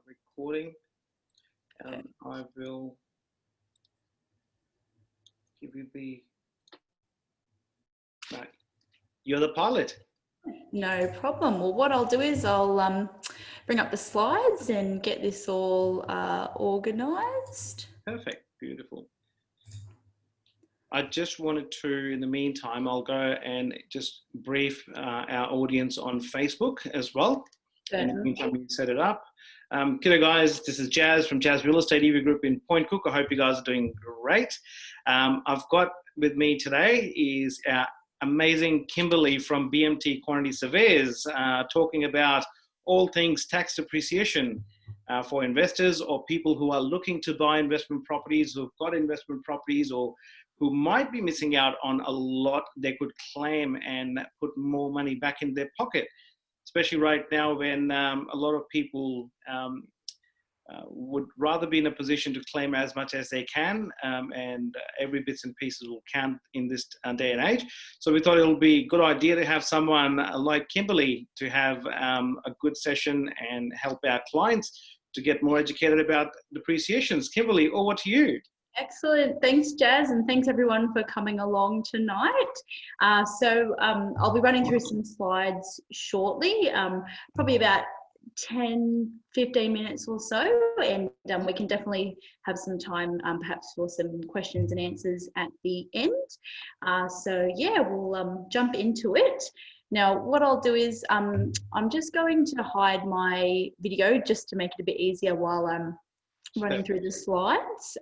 recording. I will give you the, right. You're the pilot. No problem. Well, what I'll do is I'll bring up the slides and get this all organised. Perfect, beautiful. I just wanted to, in the meantime, I'll go and just brief our audience on Facebook as well. In the meantime, we set it up. G'day guys, this is Jazz from Jazz Real Estate EV Group in Point Cook. I hope you guys are doing great. I've got with me today is our amazing Kimberly from BMT Quantity Surveyors, talking about all things tax depreciation for investors or people who are looking to buy investment properties, who've got investment properties, or who might be missing out on a lot they could claim and put more money back in their pocket, especially right now when a lot of people would rather be in a position to claim as much as they can, and every bits and pieces will count in this day and age. So we thought it would be a good idea to have someone like Kimberly to have a good session and help our clients to get more educated about depreciations. Kimberly, over to you. Excellent. Thanks, Jazz, and thanks everyone for coming along tonight. I'll be running through some slides shortly, probably about 10, 15 minutes or so, and we can definitely have some time perhaps for some questions and answers at the end. We'll jump into it. Now, what I'll do is I'm just going to hide my video just to make it a bit easier while I'm running through the slides,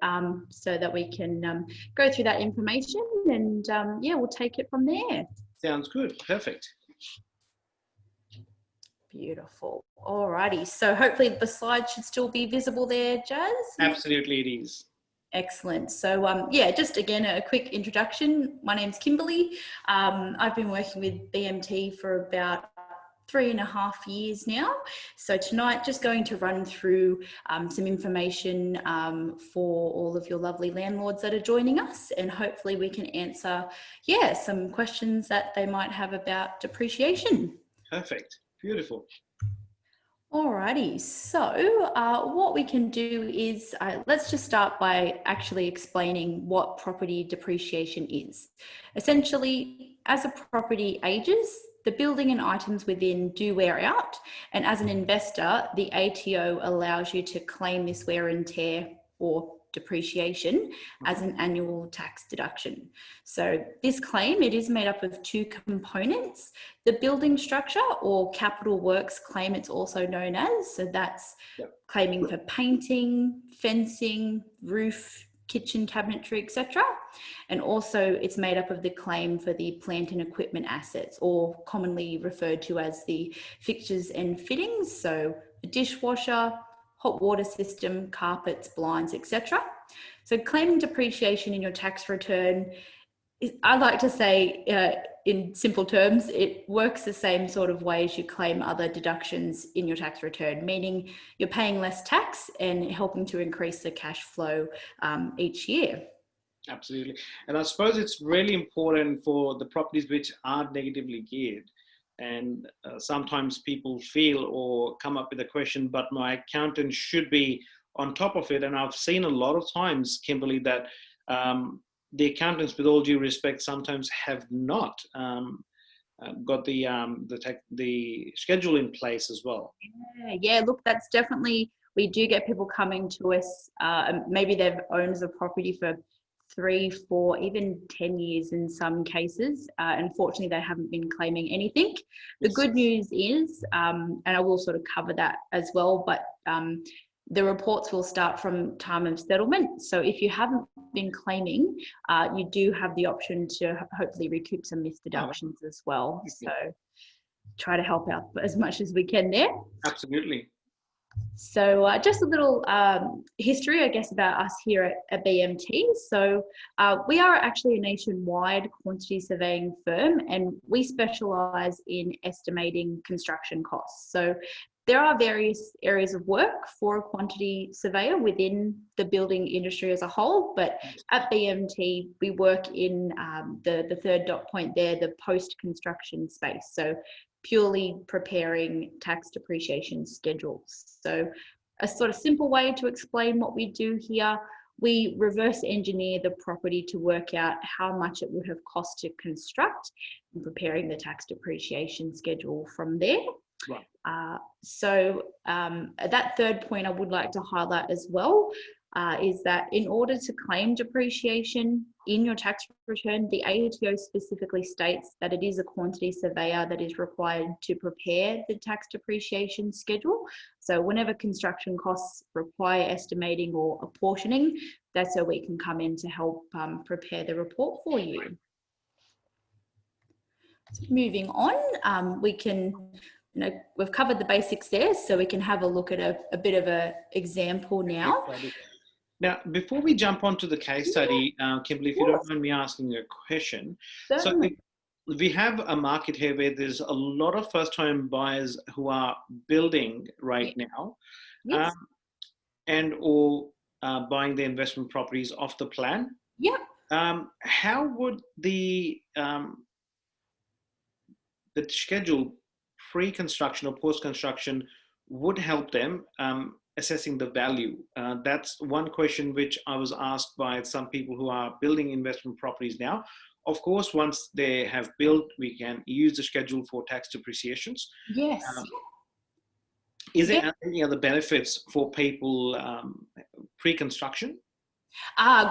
so that we can go through that information, and we'll take it from there. Sounds good. Perfect. Beautiful. Alrighty. So hopefully the slides should still be visible there, Jazz? Absolutely it is. Excellent. So just again, a quick introduction. My name's Kimberly. I've been working with BMT for about 3.5 years now. So tonight, just going to run through some information for all of your lovely landlords that are joining us, and hopefully we can answer, some questions that they might have about depreciation. Perfect. Beautiful. Alrighty, so what we can do is let's just start by actually explaining what property depreciation is. Essentially, as a property ages, the building and items within do wear out, and as an investor, the ATO allows you to claim this wear and tear or depreciation as an annual tax deduction. So this claim, it is made up of two components: the building structure or capital works claim, it's also known as. So that's claiming for painting, fencing, roof, kitchen cabinetry, etc. And also it's made up of the claim for the plant and equipment assets, or commonly referred to as the fixtures and fittings. So the dishwasher, hot water system, carpets, blinds, etc. So claiming depreciation in your tax return, I like to say in simple terms, it works the same sort of way as you claim other deductions in your tax return, meaning you're paying less tax and helping to increase the cash flow each year. Absolutely. And I suppose it's really important for the properties which are negatively geared. And sometimes people feel or come up with a question, but my accountant should be on top of it. And I've seen a lot of times, Kimberly, that the accountants, with all due respect, sometimes have not got the schedule in place as well. Yeah, look, that's definitely, we do get people coming to us, maybe they've owned the property for 3, 4, even 10 years in some cases. Unfortunately, they haven't been claiming anything. The good news is, and I will sort of cover that as well, but the reports will start from time of settlement. So if you haven't been claiming, you do have the option to hopefully recoup some missed deductions as well. So try to help out as much as we can there. Absolutely. So just a little history, I guess, about us here at BMT. So we are actually a nationwide quantity surveying firm, and we specialise in estimating construction costs. So there are various areas of work for a quantity surveyor within the building industry as a whole, but at BMT, we work in the third dot point there, the post-construction space. So purely preparing tax depreciation schedules. So a sort of simple way to explain what we do here, we reverse engineer the property to work out how much it would have cost to construct and preparing the tax depreciation schedule from there. Right. That third point I would like to highlight as well is that in order to claim depreciation in your tax return, the ATO specifically states that it is a quantity surveyor that is required to prepare the tax depreciation schedule. So whenever construction costs require estimating or apportioning, that's where we can come in to help prepare the report for you. So moving on, we can, we've covered the basics there, so we can have a look at a bit of an example now. Now, before we jump onto the case study, Kimberly, if you don't mind me asking a question. Certainly. So we have a market here where there's a lot of first-time buyers who are building right now, Yes. or buying their investment properties off the plan. Yeah. How would the schedule pre-construction or post-construction would help them assessing the value? That's one question which I was asked by some people who are building investment properties now. Of course, once they have built, we can use the schedule for tax depreciations. Yes. Is there any other benefits for people pre-construction?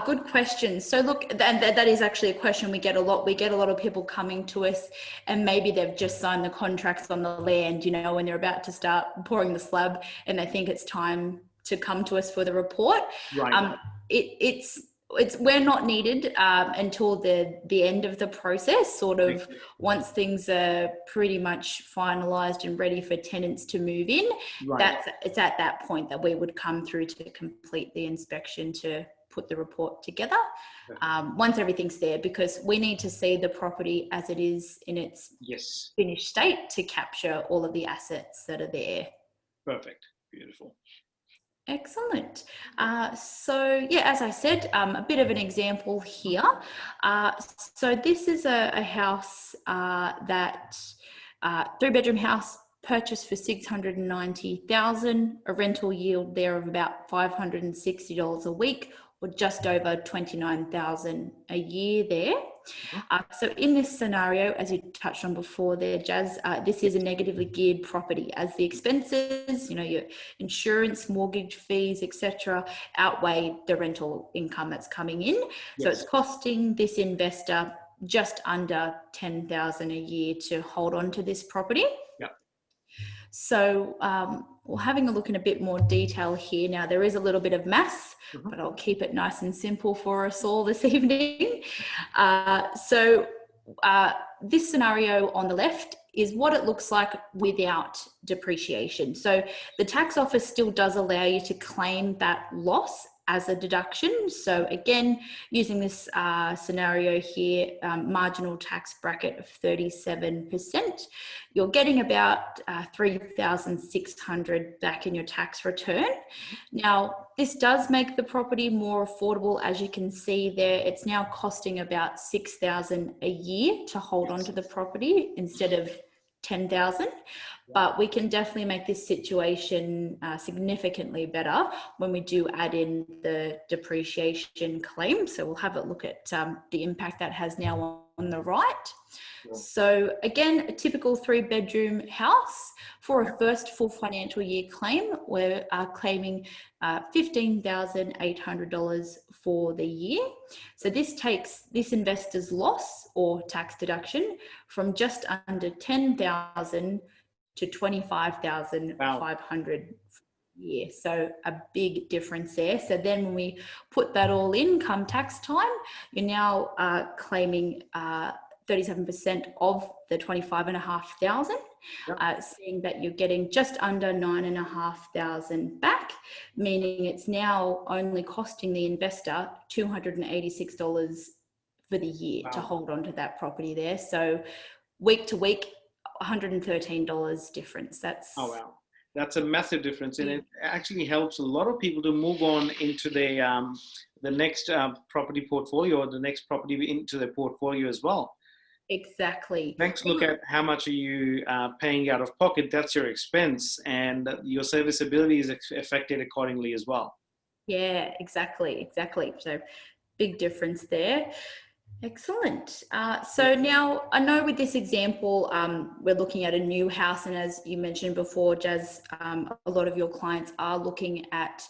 Good question. So look, that is actually a question we get a lot. We get a lot of people coming to us and maybe they've just signed the contracts on the land, when they're about to start pouring the slab and they think it's time to come to us for the report. Right. We're not needed until the end of the process, sort of once things are pretty much finalised and ready for tenants to move in. Right. It's at that point that we would come through to complete the inspection to put the report together once everything's there, because we need to see the property as it is in its finished state to capture all of the assets that are there. Perfect. Beautiful. Excellent. So yeah, as I said, a bit of an example here. So this is a house that 3-bedroom house purchased for $690,000, a rental yield there of about $560 a week, or just over $29,000 a year there. So in this scenario, as you touched on before there, Jazz, this is a negatively geared property, as the expenses, your insurance, mortgage fees, etc., outweigh the rental income that's coming in. So it's costing this investor just under $10,000 a year to hold on to this property. So we're having a look in a bit more detail here. Now, there is a little bit of maths, but I'll keep it nice and simple for us all this evening. This scenario on the left is what it looks like without depreciation. So the tax office still does allow you to claim that loss as a deduction. So again, using this scenario here, marginal tax bracket of 37%, you're getting about $3,600 back in your tax return. Now, this does make the property more affordable. As you can see there, it's now costing about $6,000 a year to hold on to the property instead of $10,000. But we can definitely make this situation significantly better when we do add in the depreciation claim. So we'll have a look at the impact that has now on the right. So again, a typical 3-bedroom house. For a first full financial year claim, we're claiming $15,800 for the year. So this takes this investor's loss or tax deduction from just under $10,000 to $25,500 a year. So a big difference there. So then when we put that all in come tax time, you're now claiming 37% of the $25,500, seeing that you're getting just under $9,500 back, meaning it's now only costing the investor $286 for the year to hold on to that property there. So week to week, $113 difference. That's that's a massive difference, and it actually helps a lot of people to move on into the next property portfolio, or the next property into their portfolio as well. Exactly. Banks look at how much are you paying out of pocket, that's your expense, and your serviceability is affected accordingly as well. Yeah, exactly. So big difference there. Excellent. So now I know with this example, we're looking at a new house, and as you mentioned before, Jazz, a lot of your clients are looking at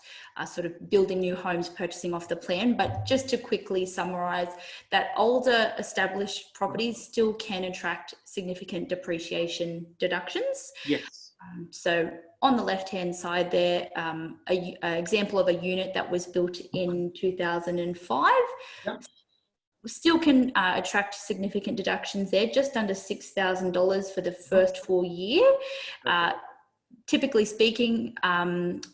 sort of building new homes, purchasing off the plan. But just to quickly summarise, that older established properties still can attract significant depreciation deductions. Yes. So on the left-hand side there, an example of a unit that was built in 2005. Yep. Still can attract significant deductions there, just under $6,000 for the first full year. Typically speaking,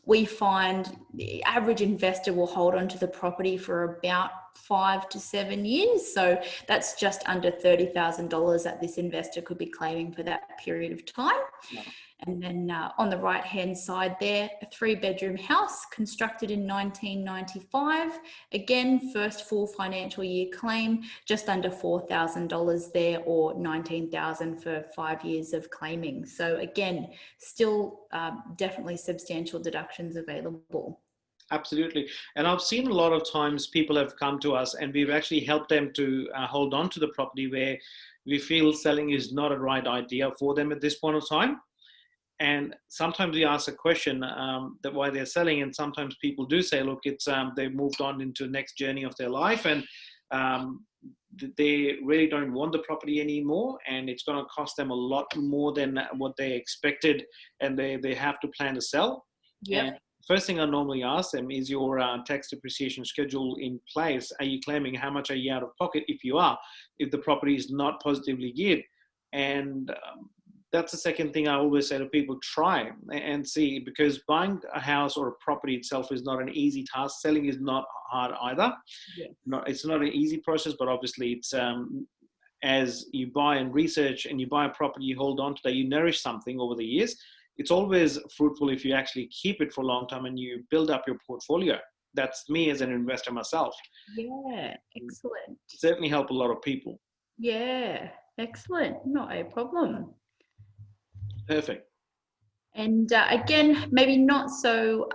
we find the average investor will hold on to the property for about 5 to 7 years. So that's just under $30,000 that this investor could be claiming for that period of time. Yeah. And then on the right-hand side there, a 3-bedroom house constructed in 1995. Again, first full financial year claim, just under $4,000 there, or $19,000 for 5 years of claiming. So again, still definitely substantial deductions available. Absolutely. And I've seen a lot of times people have come to us and we've actually helped them to hold on to the property where we feel selling is not a right idea for them at this point of time. And sometimes we ask a question that why they're selling, and sometimes people do say, look, it's they've moved on into the next journey of their life, and they really don't want the property anymore, and it's going to cost them a lot more than what they expected, and they have to plan to sell. Yep. And first thing I normally ask them is your tax depreciation schedule in place. Are you claiming? How much are you out of pocket if you are, if the property is not positively geared? And that's the second thing I always say to people, try and see, because buying a house or a property itself is not an easy task. Selling is not hard either. Yeah. It's not an easy process, but obviously it's as you buy and research and you buy a property, you hold on to that, you nourish something over the years. It's always fruitful if you actually keep it for a long time and you build up your portfolio. That's me as an investor myself. Yeah, excellent. Certainly help a lot of people. Yeah, excellent. Not a problem. Perfect. And again, maybe not so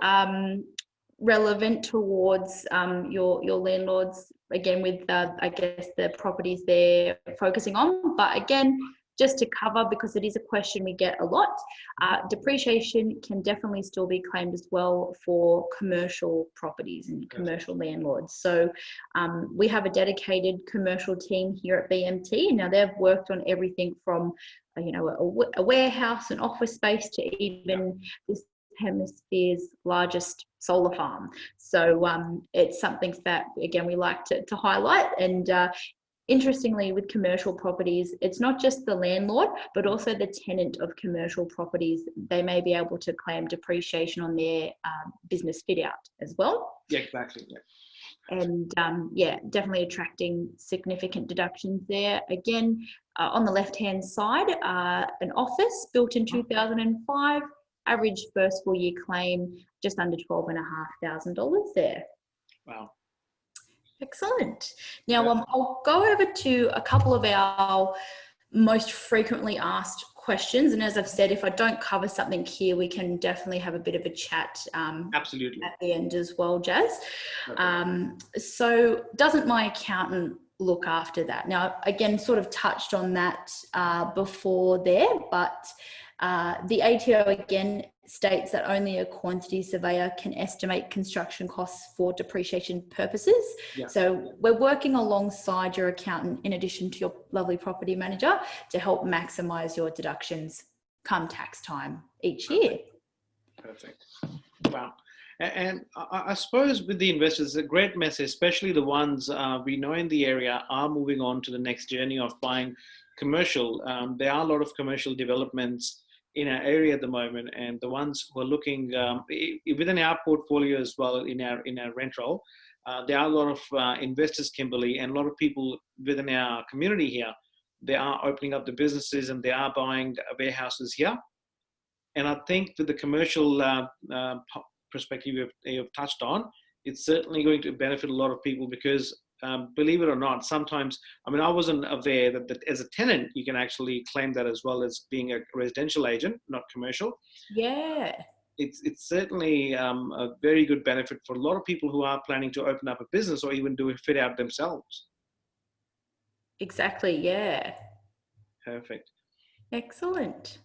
relevant towards your landlords, again, with I guess the properties they're focusing on. But again, just to cover, because it is a question we get a lot, depreciation can definitely still be claimed as well for commercial properties and commercial landlords. So we have a dedicated commercial team here at BMT. Now they've worked on everything from a warehouse, an office space, to even this hemisphere's largest solar farm. So it's something that, again, we like to highlight. And interestingly, with commercial properties, it's not just the landlord, but also the tenant of commercial properties. They may be able to claim depreciation on their business fit out as well. Yeah, exactly. Yeah. And definitely attracting significant deductions there. Again, on the left-hand side, an office built in 2005, average first full year claim, just under $12,500 there. Wow. Excellent. Now, I'll go over to a couple of our most frequently asked questions. And as I've said, if I don't cover something here, we can definitely have a bit of a chat absolutely at the end as well, Jazz. So doesn't my accountant look after that? Now, again, sort of touched on that before there, but the ATO again states that only a quantity surveyor can estimate construction costs for depreciation purposes. Yeah. So we're working alongside your accountant in addition to your lovely property manager to help maximize your deductions come tax time each year. Perfect. Wow. And I suppose with the investors, it's a great message, especially the ones we know in the area are moving on to the next journey of buying commercial. There are a lot of commercial developments in our area at the moment, and the ones who are looking within our portfolio as well, in our rent roll, there are a lot of investors, Kimberly, and a lot of people within our community here. They are opening up the businesses and they are buying warehouses here. And I think with the commercial perspective you've touched on, it's certainly going to benefit a lot of people, because believe it or not, sometimes, I mean, I wasn't aware that as a tenant, you can actually claim that as well as being a residential agent, not commercial. Yeah. It's certainly a very good benefit for a lot of people who are planning to open up a business or even do a fit out themselves. Exactly, yeah. Perfect. Excellent.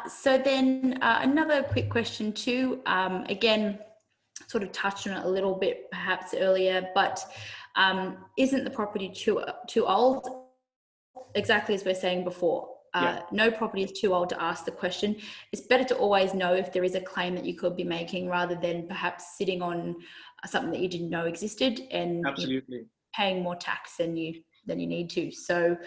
So then another quick question too, again, sort of touched on it a little bit perhaps earlier, but isn't the property too old? Exactly as we're saying before. Yeah. No property is too old to ask the question. It's better to always know if there is a claim that you could be making rather than perhaps sitting on something that you didn't know existed and Absolutely. paying more tax than you need to. So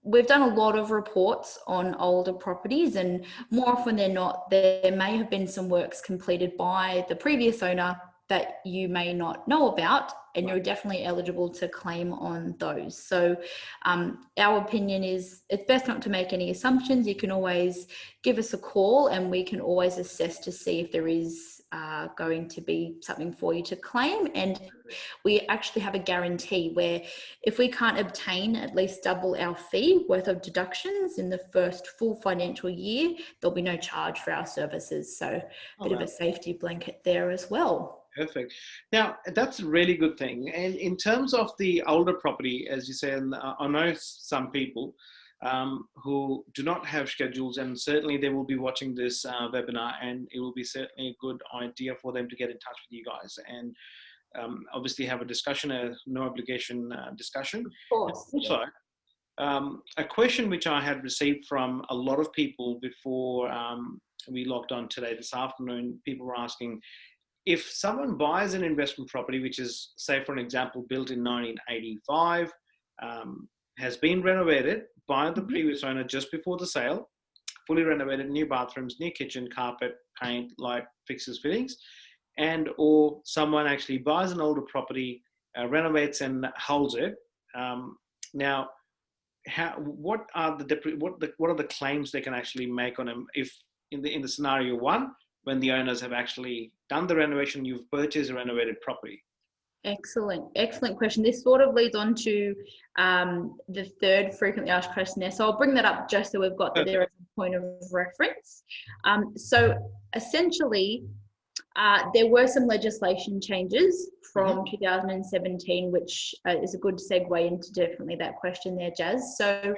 we've done a lot of reports on older properties, and more often than not, there may have been some works completed by the previous owner that you may not know about, and you're definitely eligible to claim on those. So our opinion is it's best not to make any assumptions. You can always give us a call and we can always assess to see if there is going to be something for you to claim. And we actually have a guarantee where if we can't obtain at least double our fee worth of deductions in the first full financial year, there'll be no charge for our services. So a bit of a safety blanket there as well. Perfect. Now, that's a really good thing. And in terms of the older property, as you said, I know some people who do not have schedules, and certainly they will be watching this webinar, and it will be certainly a good idea for them to get in touch with you guys and obviously have a discussion, a no obligation discussion. Of course. Also, a question which I had received from a lot of people before we logged on today, this afternoon, people were asking, if someone buys an investment property, which is, say, for an example, built in 1985, has been renovated by the previous owner just before the sale, fully renovated, new bathrooms, new kitchen, carpet, paint, light, fixtures, fittings, and or someone actually buys an older property, renovates and holds it. Now, what are the claims they can actually make on them if in the scenario one, when the owners have actually done the renovation, you've purchased a renovated property? Excellent question. This sort of leads on to the third frequently asked question there. So I'll bring that up just so we've got that there as a point of reference. So essentially, there were some legislation changes from 2017, which is a good segue into definitely that question there, Jazz. So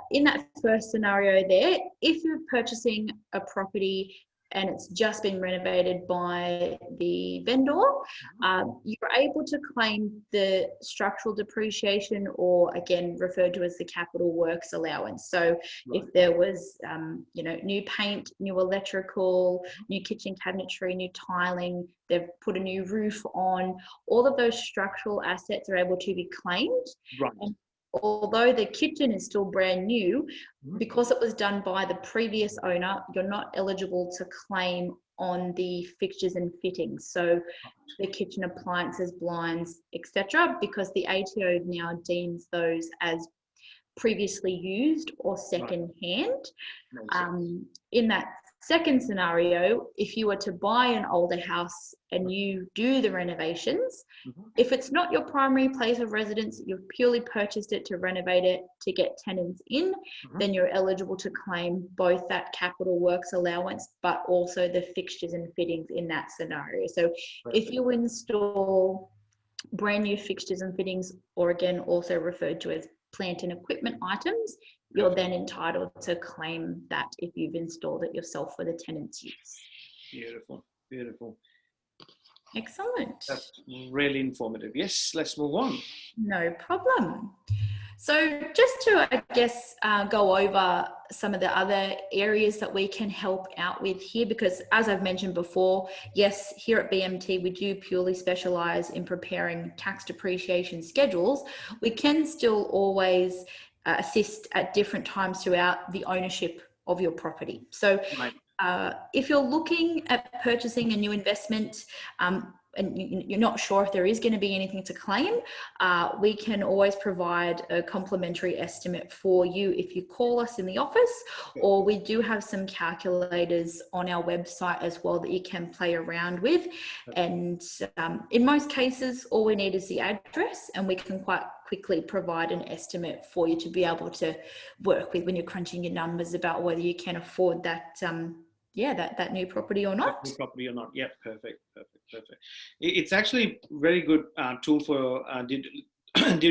in that first scenario there, if you're purchasing a property and it's just been renovated by the vendor, you're able to claim the structural depreciation, or again referred to as the capital works allowance. So if there was new paint, new electrical, new kitchen cabinetry, new tiling, they've put a new roof on, all of those structural assets are able to be claimed. And although the kitchen is still brand new, because it was done by the previous owner, you're not eligible to claim on the fixtures and fittings. So the kitchen appliances, blinds, etc., because the ATO now deems those as previously used or second hand. In that second scenario, if you were to buy an older house and you do the renovations, if it's not your primary place of residence, you've purely purchased it to renovate it to get tenants in, then you're eligible to claim both that capital works allowance, but also the fixtures and fittings in that scenario. So if you install brand new fixtures and fittings, or again, also referred to as plant and equipment items, you're then entitled to claim that if you've installed it yourself for the tenant's use. Beautiful, beautiful. Excellent. That's really informative. Yes, let's move on. No problem. So just to, I guess, go over some of the other areas that we can help out with here, because as I've mentioned before, yes, here at BMT, we do purely specialize in preparing tax depreciation schedules. We can still always assist at different times throughout the ownership of your property. So if you're looking at purchasing a new investment, and you're not sure if there is going to be anything to claim, we can always provide a complimentary estimate for you if you call us in the office, or we do have some calculators on our website as well that you can play around with. And in most cases, all we need is the address, and we can quite quickly provide an estimate for you to be able to work with when you're crunching your numbers about whether you can afford that that new property or not. New property or not. Yeah, perfect. It's actually very good tool for due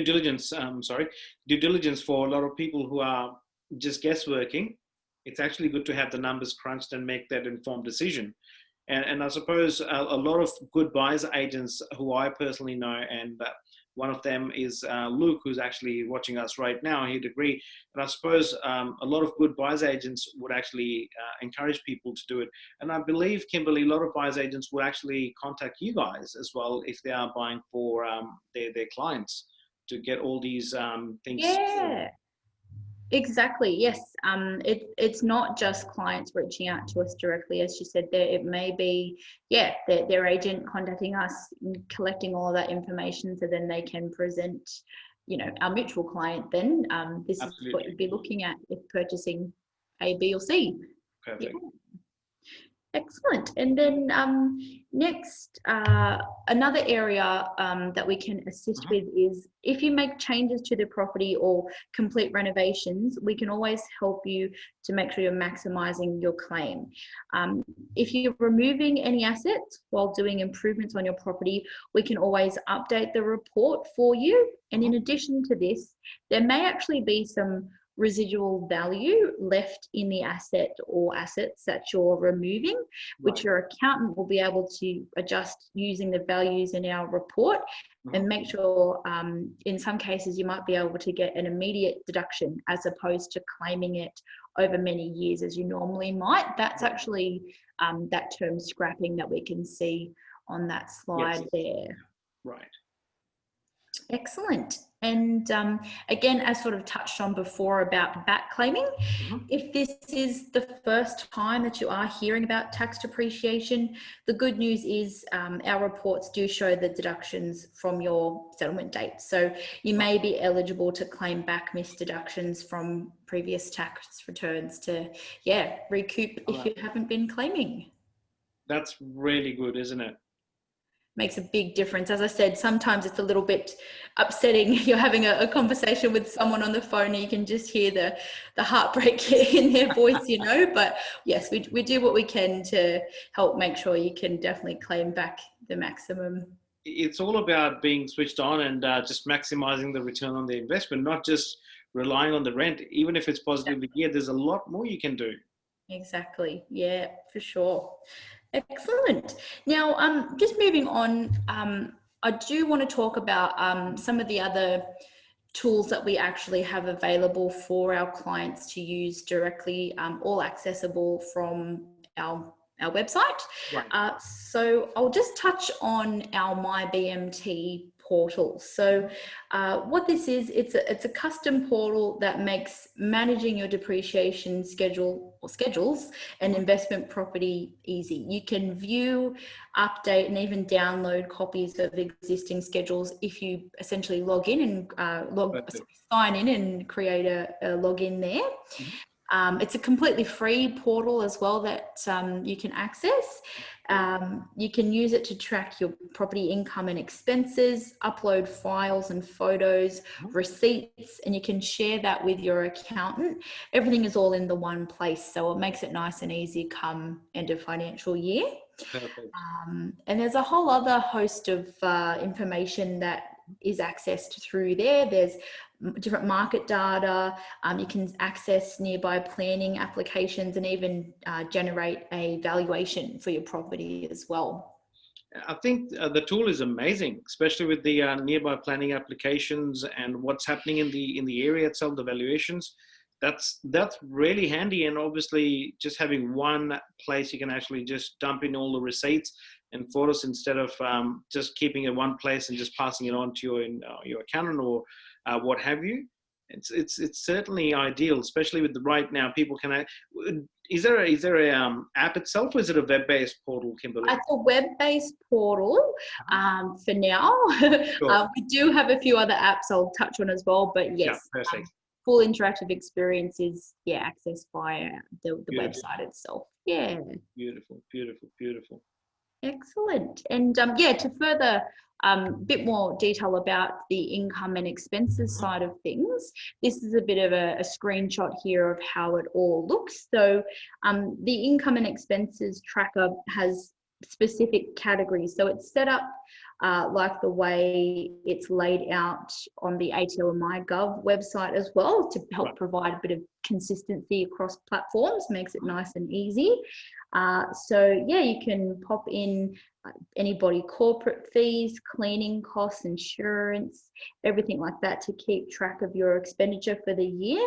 diligence. Due diligence for a lot of people who are just guessworking. It's actually good to have the numbers crunched and make that informed decision. And I suppose a lot of good buyers agents who I personally know, and one of them is Luke, who's actually watching us right now. He'd agree. And I suppose a lot of good buyers agents would actually encourage people to do it. And I believe, Kimberly, a lot of buyers agents will actually contact you guys as well if they are buying for their clients to get all these things. Yeah. Exactly. Yes. It's not just clients reaching out to us directly, as you said there. It may be, their agent contacting us, collecting all of that information, so then they can present, our mutual client. Then this Absolutely. Is what you'd be looking at if purchasing A, B, or C. Perfect. Yeah. Excellent. And then next, another area that we can assist with is if you make changes to the property or complete renovations, we can always help you to make sure you're maximizing your claim. If you're removing any assets while doing improvements on your property, we can always update the report for you. And in addition to this, there may actually be some residual value left in the asset or assets that you're removing, which your accountant will be able to adjust using the values in our report and make sure in some cases you might be able to get an immediate deduction as opposed to claiming it over many years as you normally might. That's actually that term scrapping that we can see on that slide there. Right. Excellent. And again, as sort of touched on before about back claiming, if this is the first time that you are hearing about tax depreciation, the good news is our reports do show the deductions from your settlement date. So you may be eligible to claim back missed deductions from previous tax returns to, recoup if you haven't been claiming. That's really good, isn't it? Makes a big difference. As I said, sometimes it's a little bit upsetting. You're having a conversation with someone on the phone and you can just hear the heartbreak in their voice, but yes, we do what we can to help make sure you can definitely claim back the maximum. It's all about being switched on and just maximizing the return on the investment, not just relying on the rent. Even if it's positively geared, there's a lot more you can do. Exactly. Yeah, for sure. Excellent. Now, just moving on, I do want to talk about some of the other tools that we actually have available for our clients to use directly, all accessible from our website. Right. So I'll just touch on our My BMT portal. So what this is, it's a custom portal that makes managing your depreciation schedules and investment property easy. You can view, update, and even download copies of existing schedules if you essentially log in and sign in and create a login there. It's a completely free portal as well that you can access. You can use it to track your property income and expenses, upload files and photos, receipts, and you can share that with your accountant. Everything is all in the one place, so it makes it nice and easy come end of financial year. And there's a whole other host of information that is accessed through there. There's different market data. You can access nearby planning applications and even generate a valuation for your property as well. I think the tool is amazing, especially with the nearby planning applications and what's happening in the area itself, the valuations. That's really handy, and obviously just having one place you can actually just dump in all the receipts and photos instead of just keeping it one place and just passing it on to your accountant or what have you. It's certainly ideal, especially with the right now people can. Is there a app itself, or is it a web-based portal, Kimberly? It's a web-based portal for now. Sure. We do have a few other apps I'll touch on as well, but yes, Yeah, perfect. full interactive experience is accessed via the website itself. Yeah. Beautiful, beautiful, beautiful. Excellent. And to further bit more detail about the income and expenses side of things, this is a bit of a screenshot here of how it all looks. So the income and expenses tracker has specific categories. So it's set up like the way it's laid out on the ATO and MyGov website as well, to help provide a bit of consistency across platforms, makes it nice and easy. So you can pop in anybody corporate fees, cleaning costs, insurance, everything like that to keep track of your expenditure for the year.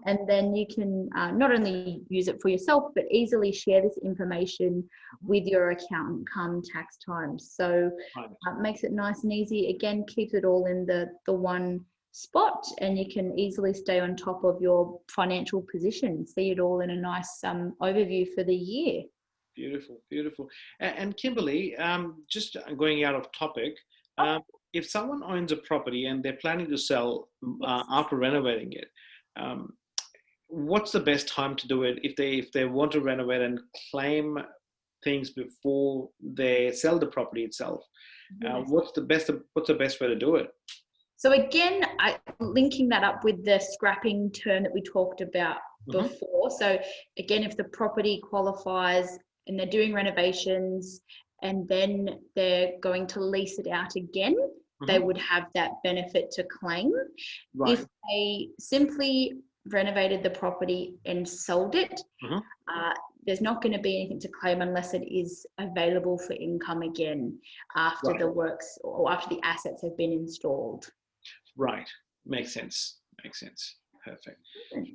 And then you can not only use it for yourself, but easily share this information with your accountant come tax time. So it makes it nice and easy. Again, keeps it all in the one spot, and you can easily stay on top of your financial position, see it all in a nice overview for the year. Beautiful, beautiful. And Kimberly, just going out of topic, if someone owns a property and they're planning to sell after renovating it, what's the best time to do it if they want to renovate and claim things before they sell the property itself? What's the best way to do it? So again, linking that up with the scrapping term that we talked about before. So again, if the property qualifies and they're doing renovations and then they're going to lease it out again, they would have that benefit to claim. If they simply renovated the property and sold it, there's not going to be anything to claim unless it is available for income again after the works or after the assets have been installed. Right. Makes sense. Perfect.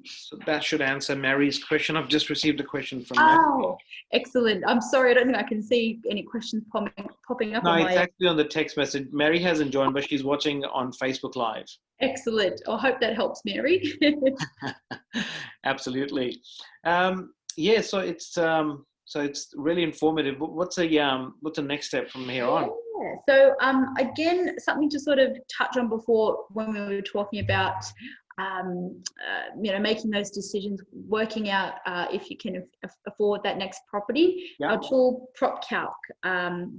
So that should answer Mary's question. I've just received a question from Mary. Oh, excellent. I'm sorry, I don't think I can see any questions popping up. No, it's actually on the text message. Mary hasn't joined, but she's watching on Facebook Live. Excellent. I hope that helps, Mary. Absolutely. So it's really informative. What's the next step from here on? So again, something to sort of touch on before when we were talking about making those decisions, working out if you can afford that next property. Our tool PropCalc,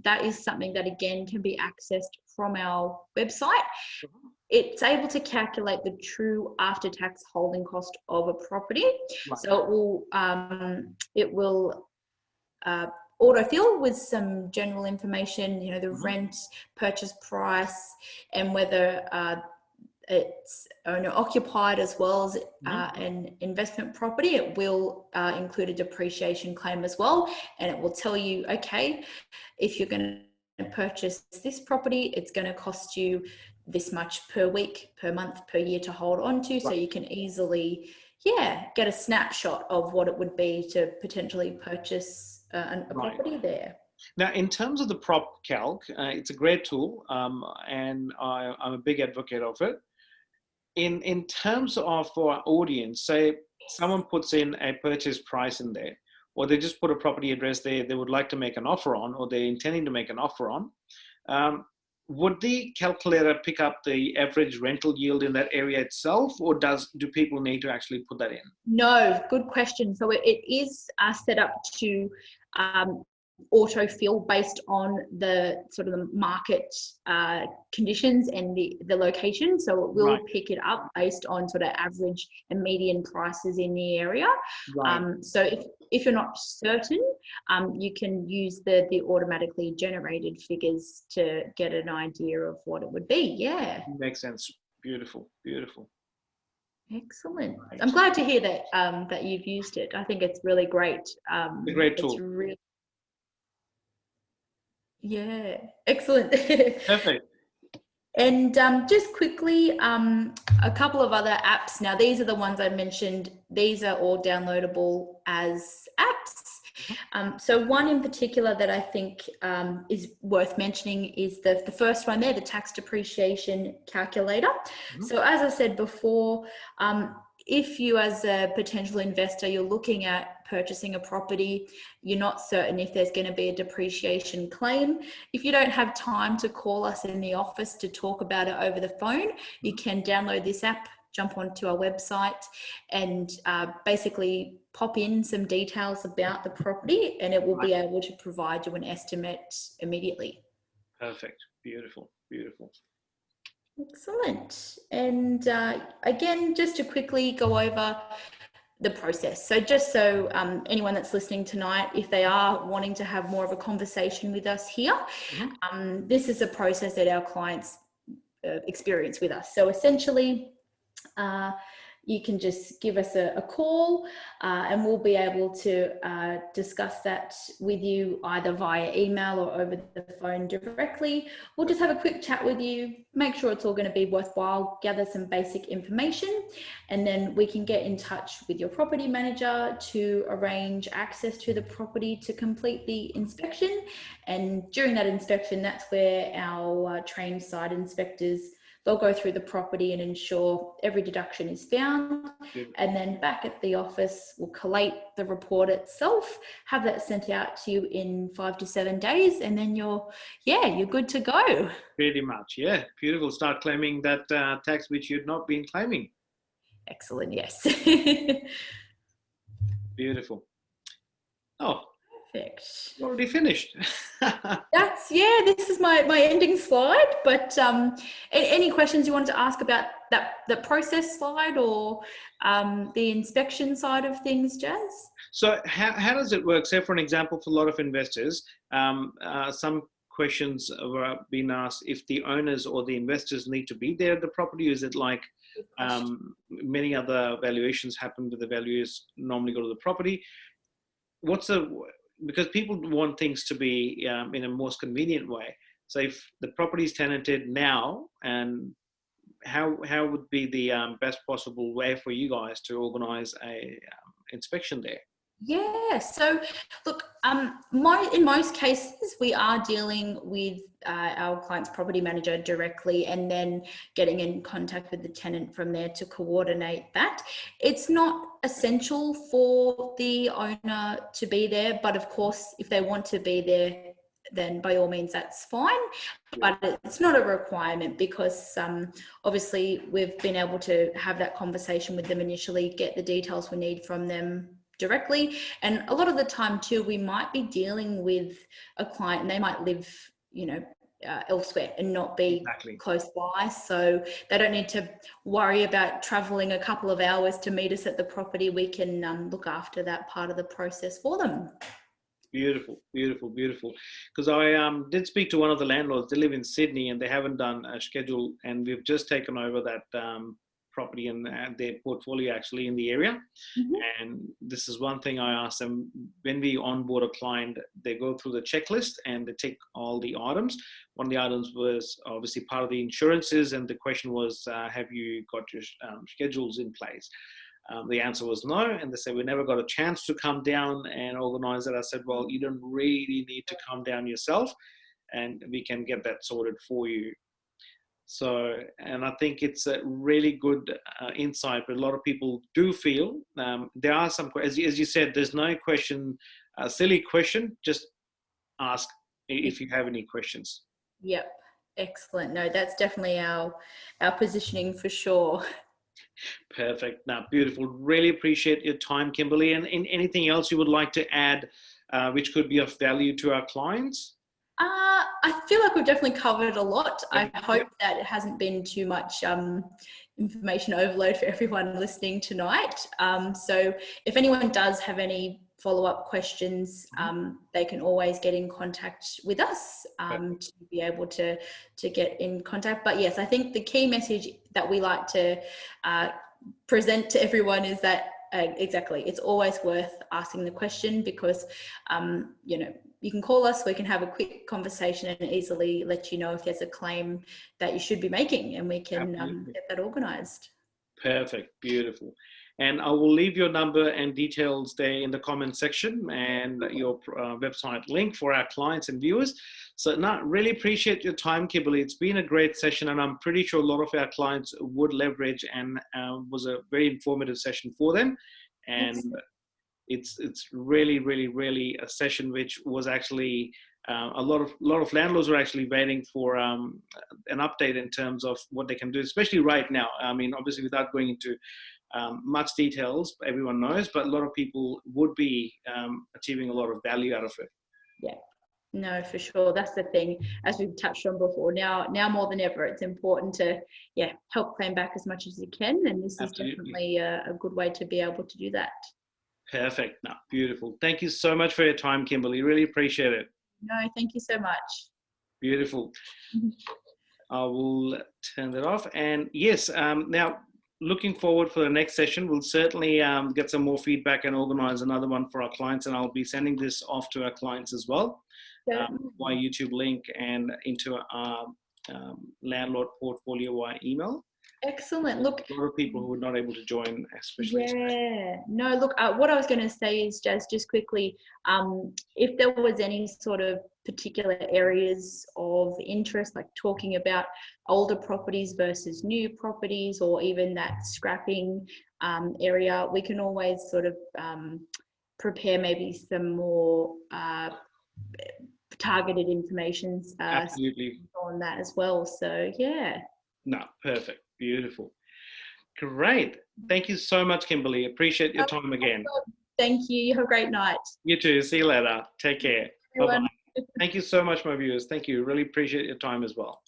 that is something that again can be accessed from our website. It's able to calculate the true after-tax holding cost of a property. So it will autofill with some general information, the rent, purchase price, and whether it's owner occupied as well as an investment property. It will include a depreciation claim as well, and it will tell you, okay, if you're going to purchase this property, it's going to cost you this much per week, per month, per year to hold on to. So you can easily get a snapshot of what it would be to potentially purchase a property there. Now, in terms of the PropCalc, it's a great tool, and I'm a big advocate of it. In terms of our audience, say someone puts in a purchase price in there, or they just put a property address they would like to make an offer on, or they're intending to make an offer on, would the calculator pick up the average rental yield in that area itself, or do people need to actually put that in? No, good question. So it is set up to autofill based on the sort of the market conditions and the location. So it will pick it up based on sort of average and median prices in the area. So if you're not certain, you can use the automatically generated figures to get an idea of what it would be. Yeah. Makes sense. Beautiful, beautiful. Excellent. I'm glad to hear that that you've used it. I think it's really great. A great tool. It's really, excellent. Perfect. And just quickly, a couple of other apps. Now, these are the ones I mentioned. These are all downloadable as apps. So one in particular that I think is worth mentioning is the first one there, the tax depreciation calculator. Mm-hmm. So as I said before, if you as a potential investor, you're looking at purchasing a property, you're not certain if there's going to be a depreciation claim. If you don't have time to call us in the office to talk about it over the phone, you can download this app, jump onto our website and basically pop in some details about the property and it will be able to provide you an estimate immediately. Perfect. Beautiful. Beautiful. Excellent. And again, just to quickly go over the process. So just so anyone that's listening tonight, if they are wanting to have more of a conversation with us here, mm-hmm. This is a process that our clients experience with us. So essentially, you can just give us a call and we'll be able to discuss that with you either via email or over the phone directly. We'll just have a quick chat with you, make sure it's all going to be worthwhile, gather some basic information, and then we can get in touch with your property manager to arrange access to the property to complete the inspection. And during that inspection, that's where our trained site inspectors, they'll go through the property and ensure every deduction is found. And then back at the office, we'll collate the report itself, have that sent out to you in 5 to 7 days, and then you're good to go. Pretty much, yeah. Beautiful. Start claiming that tax which you'd not been claiming. Excellent, yes. Beautiful. Oh, perfect. Already finished. This is my ending slide, but any questions you wanted to ask about the process slide or the inspection side of things, Jazz? So how does it work? Say for an example, for a lot of investors, some questions were being asked if the owners or the investors need to be there at the property. Is it like many other valuations happen with the valuers normally go to the property? Because people want things to be in a most convenient way. So if the property is tenanted now, and how would be the best possible way for you guys to organize a inspection there? Yeah, so look, in most cases, we are dealing with our client's property manager directly and then getting in contact with the tenant from there to coordinate that. It's not essential for the owner to be there, but of course, if they want to be there, then by all means, that's fine. But it's not a requirement because obviously we've been able to have that conversation with them initially, get the details we need from them directly. And a lot of the time too, we might be dealing with a client and they might live, elsewhere and not be close by. So they don't need to worry about traveling a couple of hours to meet us at the property. We can look after that part of the process for them. Beautiful, beautiful, beautiful. Because I did speak to one of the landlords. They live in Sydney and they haven't done a schedule, and we've just taken over that property and their portfolio actually in the area. Mm-hmm. And this is one thing I asked them: when we onboard a client, they go through the checklist and they tick all the items. One of the items was obviously part of the insurances, and the question was, have you got your schedules in place? The answer was no, and they said we never got a chance to come down and organize it. I said, well, you don't really need to come down yourself, and we can get that sorted for you. So, and I think it's a really good insight, but a lot of people do feel there are some, as you said, there's no question, a silly question, just ask if you have any questions. Yep, excellent. No, that's definitely our positioning for sure. Perfect. Now, beautiful. Really appreciate your time, Kimberly. And anything else you would like to add, which could be of value to our clients? I feel like we've definitely covered a lot. I hope that it hasn't been too much information overload for everyone listening tonight. So if anyone does have any follow-up questions, they can always get in contact with us to be able to get in contact. But yes, I think the key message that we like to present to everyone is that exactly, it's always worth asking the question because, you can call us, we can have a quick conversation and easily let you know if there's a claim that you should be making, and we can get that organised. Perfect. Beautiful. And I will leave your number and details there in the comment section, and your website link for our clients and viewers. So now, really appreciate your time, Kimberly. It's been a great session, and I'm pretty sure a lot of our clients would leverage, and was a very informative session for them. And it's really, really, really a session which was actually a lot of landlords were actually waiting for an update in terms of what they can do, especially right now. I mean, obviously, without going into much details, everyone knows, but a lot of people would be achieving a lot of value out of it. Yeah. No, for sure. That's the thing, as we've touched on before. Now more than ever, it's important to help claim back as much as you can, and this Absolutely. is definitely a good way to be able to do that. Perfect. No, beautiful. Thank you so much for your time, Kimberly. Really appreciate it. No, thank you so much. Beautiful. I will turn that off. And yes, now looking forward for the next session. We'll certainly get some more feedback and organize another one for our clients. And I'll be sending this off to our clients as well, via YouTube link and into our landlord portfolio via email. Excellent. Look, a lot of people who were not able to join, especially. No, look, what I was going to say is just quickly, if there was any sort of particular areas of interest, like talking about older properties versus new properties, or even that scrapping area, we can always sort of prepare maybe some more targeted information Absolutely. on that as well. So no, perfect. Beautiful. Great. Thank you so much, Kimberly. Appreciate your time again. Thank you. You have a great night. You too. See you later. Take care. Bye-bye. Thank you so much, my viewers. Thank you. Really appreciate your time as well.